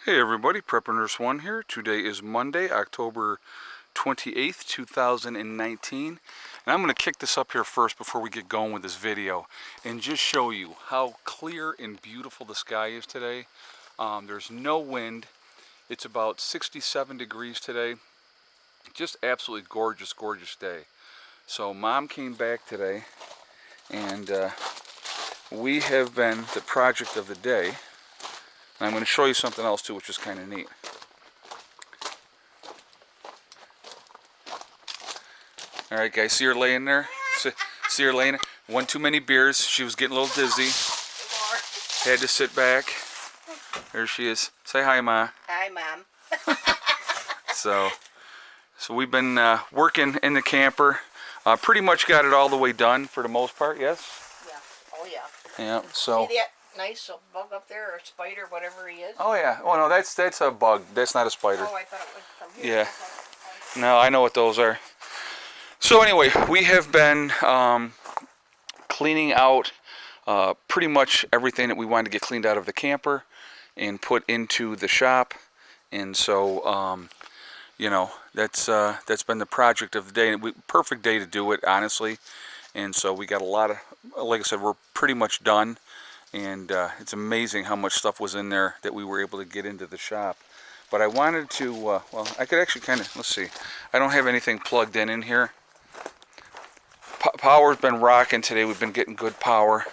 Hey everybody, Prepper Nurse 1 here. Today is Monday, October 28th, 2019. And I'm going to kick this up here first before we get going with this video and just show you how clear and beautiful the sky is today. There's no wind. It's about 67 degrees today. Just absolutely gorgeous, gorgeous day. So Mom came back today and we have been the project of the day. And I'm going to show you something else too, which is kind of neat. All right, guys, see her laying there? See her laying there? One too many beers. She was getting a little dizzy. Had to sit back. There she is. Say hi, Ma. Hi, Mom. So we've been working in the camper. Pretty much got it all the way done for the most part, yes? Yeah. Oh, yeah. Yeah, so. See that nice bug up there, or spider, whatever he is? Oh, yeah. Oh, no, that's a bug. That's not a spider. Oh, I thought it was from here. Yeah. No, I know what those are. So anyway, we have been cleaning out pretty much everything that we wanted to get cleaned out of the camper and put into the shop. And so, you know, that's been the project of the day. And perfect day to do it, honestly. And so we got a lot of, like I said, we're pretty much done. And it's amazing how much stuff was in there that we were able to get into the shop. But I wanted to, well, I could actually kind of, let's see. I don't have anything plugged in here. Power's been rocking today. We've been getting good power.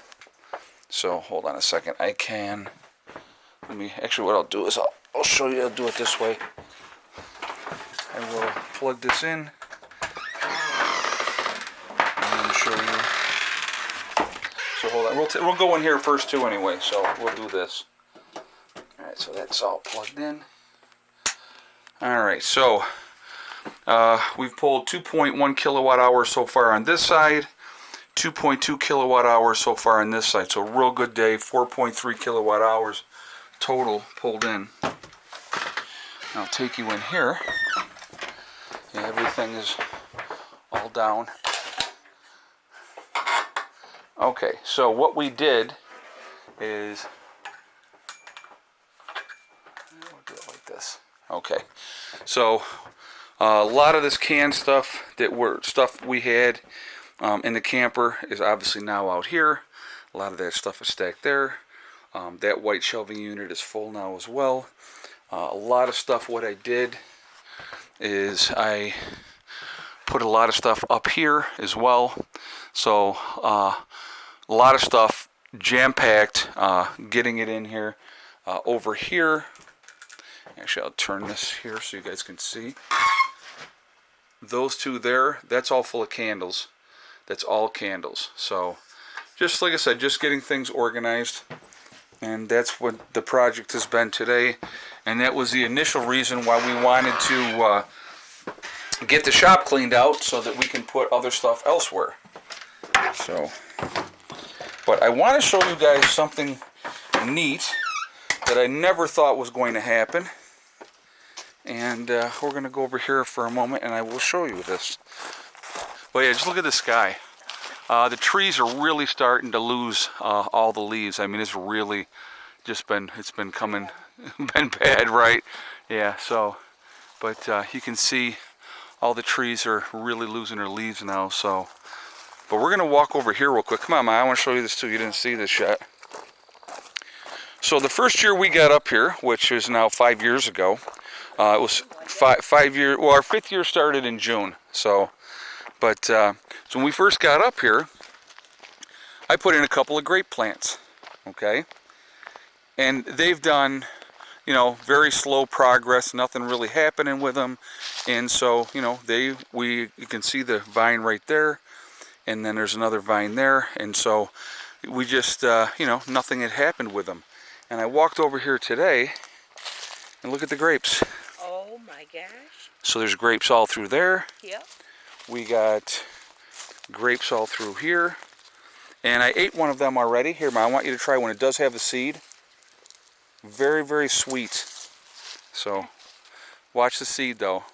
So hold on a second. I can, actually what I'll do is I'll show you. I'll do it this way. I will plug this in and then show you. So hold on. We'll go in here first too anyway. So we'll do this. All right. So that's all plugged in. All right. So we've pulled 2.1 kilowatt hours so far on this side. 2.2 kilowatt hours so far on this side. So real good day. 4.3 kilowatt hours total pulled in. I'll take you in here. Yeah, everything is all down. Okay, so what we did is, we'll do it like this. Okay, so a lot of this canned stuff stuff we had in the camper is obviously now out here. A lot of that stuff is stacked there. That white shelving unit is full now as well. A lot of stuff, what I did is I put a lot of stuff up here as well. So a lot of stuff jam-packed, getting it in here. Over here, actually I'll turn this here so you guys can see. Those two there, that's all full of candles. That's all candles. So just like I said, just getting things organized. And that's what the project has been today. And that was the initial reason why we wanted to get the shop cleaned out so that we can put other stuff elsewhere. So, but I want to show you guys something neat that I never thought was going to happen. And we're going to go over here for a moment and I will show you this. But yeah, just look at the sky. The trees are really starting to lose all the leaves. I mean, it's really just been coming, been bad, right? Yeah, so, but you can see all the trees are really losing their leaves now, so. But we're going to walk over here real quick. Come on, Ma, I want to show you this too. You didn't see this yet. So the first year we got up here, which is now 5 years ago, it was 5 years, well, our 5th year started in June, so. But so when we first got up here, I put in a couple of grape plants, okay? And they've done, you know, very slow progress, nothing really happening with them. And so, you know, you can see the vine right there, and then there's another vine there. And so we just, you know, nothing had happened with them. And I walked over here today, and look at the grapes. Oh, my gosh. So there's grapes all through there. Yep. We got grapes all through here. And I ate one of them already. Here, Ma, I want you to try one. It does have the seed. Very, very sweet. So, watch the seed, though.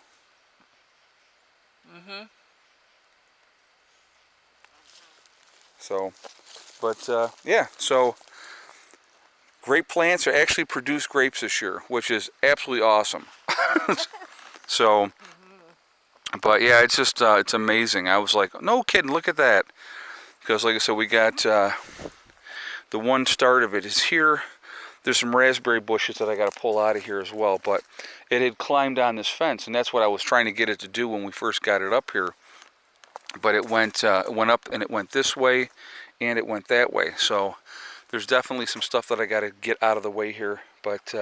Mm-hmm. So, but, yeah. So, grape plants are actually produce grapes this year, which is absolutely awesome. So, but yeah, it's just it's amazing. I was like, no kidding, look at that. Because like I said, we got the one start of it is here. There's some raspberry bushes that I got to pull out of here as well, but it had climbed on this fence, and that's what I was trying to get it to do when we first got it up here. But it went up, and it went this way, and it went that way. So there's definitely some stuff that I got to get out of the way here. But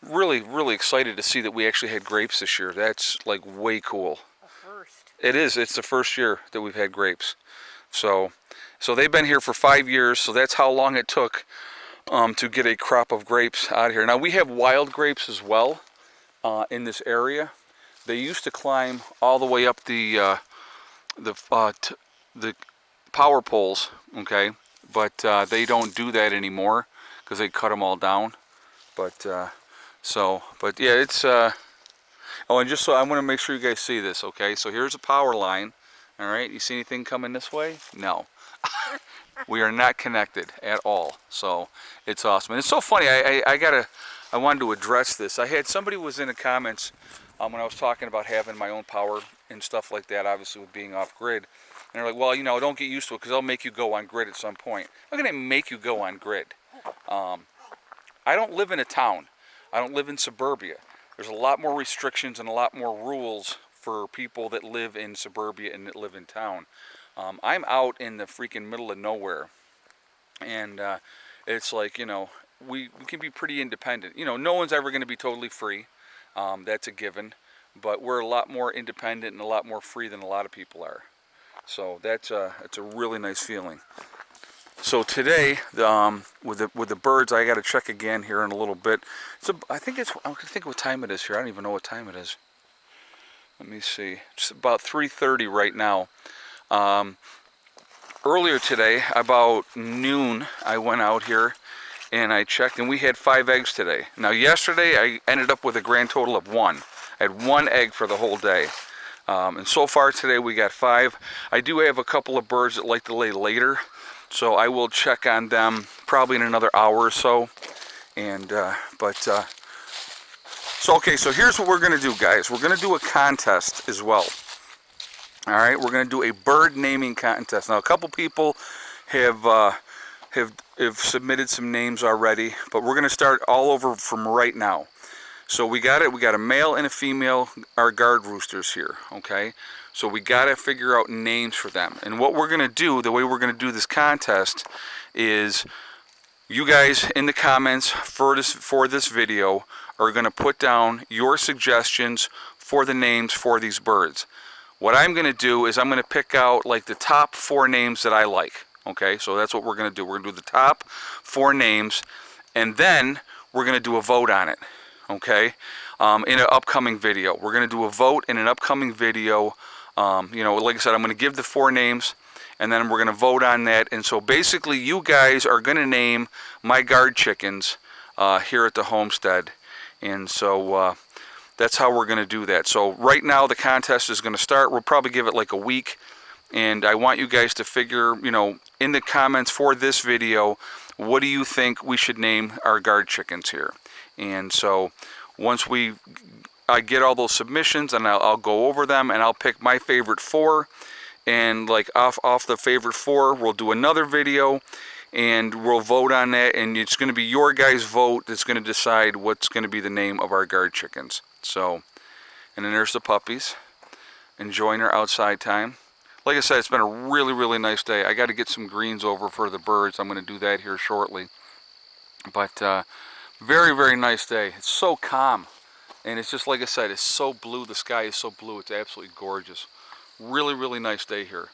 really, really excited to see that we actually had grapes this year. That's like way cool. A first. It is. It's the first year that we've had grapes. So they've been here for 5 years. So that's how long it took to get a crop of grapes out here. Now we have wild grapes as well in this area. They used to climb all the way up the power poles, okay, but they don't do that anymore because they cut them all down. But yeah, it's oh, and just so I want to make sure you guys see this, okay? So here's a power line. All right, you see anything coming this way? No. We are not connected at all, so it's awesome. And it's so funny. I wanted to address this. I had somebody was in the comments when I was talking about having my own power and stuff like that, obviously with being off grid. And they're like, well, you know, don't get used to it because they'll make you go on grid at some point. I'm going to make you go on grid. I don't live in a town. I don't live in suburbia. There's a lot more restrictions and a lot more rules for people that live in suburbia and that live in town. I'm out in the freaking middle of nowhere, and it's like, you know, we can be pretty independent. You know, no one's ever going to be totally free. That's a given, but we're a lot more independent and a lot more free than a lot of people are. So it's a really nice feeling. So today, with the birds, I got to check again here in a little bit. So I think I'm gonna think what time it is here. I don't even know what time it is. Let me see. It's about 3:30 right now. Earlier today, about noon, I went out here and I checked, and we had 5 eggs today. Now yesterday, I ended up with a grand total of 1. I had 1 egg for the whole day. And so far today, we got 5. I do have a couple of birds that like to lay later, so I will check on them probably in another hour or so. And okay, so here's what we're gonna do, guys. We're gonna do a contest as well. All right, we're gonna do a bird naming contest. Now, a couple people have submitted some names already, but we're gonna start all over from right now. So we got it. We got a male and a female, our guard roosters here. Okay, so we gotta figure out names for them. And what we're gonna do, the way we're gonna do this contest, is you guys in the comments for this video are gonna put down your suggestions for the names for these birds. What I'm going to do is I'm going to pick out like the top 4 names that I like. Okay, so that's what we're going to do. We're going to do the top 4 names, and then we're going to do a vote on it. Okay, in an upcoming video. We're going to do a vote in an upcoming video. You know, like I said, I'm going to give the 4 names, and then we're going to vote on that. And so basically, you guys are going to name my guard chickens here at the homestead. And so that's how we're going to do that. So right now the contest is going to start. We'll probably give it like a week. And I want you guys to figure, you know, in the comments for this video, what do you think we should name our guard chickens here? And so once I get all those submissions, and I'll go over them, and I'll pick my favorite 4. And like off the favorite 4, we'll do another video. And we'll vote on that, and it's going to be your guys' vote that's going to decide what's going to be the name of our guard chickens. So, and then there's the puppies enjoying their outside time. Like I said, it's been a really, really nice day. I got to get some greens over for the birds. I'm going to do that here shortly. But very, very nice day. It's so calm, and it's just like I said, it's so blue. The sky is so blue. It's absolutely gorgeous. Really, really nice day here.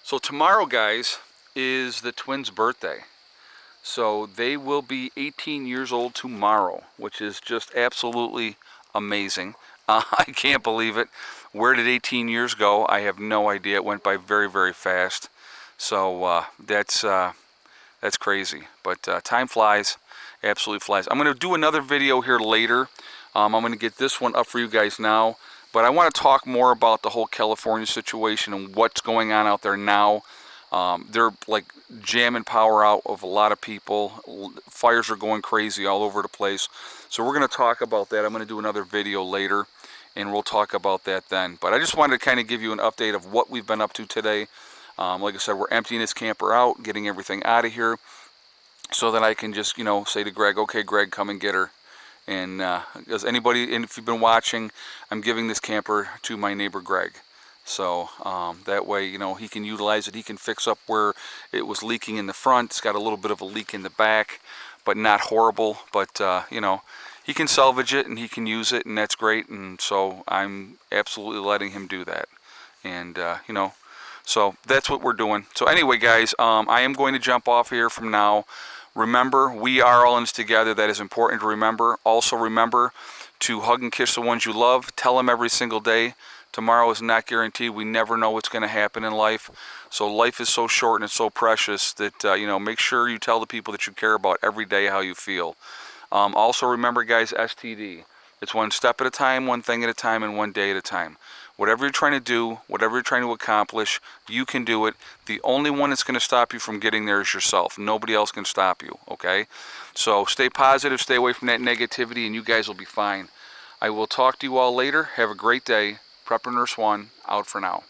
So tomorrow, guys, is the twins' birthday. So they will be 18 years old tomorrow, which is just absolutely amazing. I can't believe it. Where did 18 years go? I have no idea. It went by very, very fast. So that's crazy. But time flies, absolutely flies. I'm going to do another video here later. I'm going to get this one up for you guys now. But I want to talk more about the whole California situation and what's going on out there now. They're like jamming power out of a lot of people. Fires are going crazy all over the place. So we're going to talk about that. I'm going to do another video later, and we'll talk about that then. But I just wanted to kind of give you an update of what we've been up to today. Like I said, we're emptying this camper out, getting everything out of here, so that I can just, you know, say to Greg, okay, Greg, come and get her. And does anybody, and if you've been watching, I'm giving this camper to my neighbor Greg. So that way, you know, he can utilize it. He can fix up where it was leaking in the front. It's got a little bit of a leak in the back, but not horrible. But, you know, he can salvage it and he can use it, and that's great. And so I'm absolutely letting him do that. And, you know, so that's what we're doing. So anyway, guys, I am going to jump off here from now. Remember, we are all in this together. That is important to remember. Also remember to hug and kiss the ones you love. Tell them every single day. Tomorrow is not guaranteed. We never know what's going to happen in life. So life is so short and it's so precious that, you know, make sure you tell the people that you care about every day how you feel. Also remember, guys, STD. It's one step at a time, one thing at a time, and one day at a time. Whatever you're trying to do, whatever you're trying to accomplish, you can do it. The only one that's going to stop you from getting there is yourself. Nobody else can stop you, okay? So stay positive, stay away from that negativity, and you guys will be fine. I will talk to you all later. Have a great day. Prepper Nurse 1, out for now.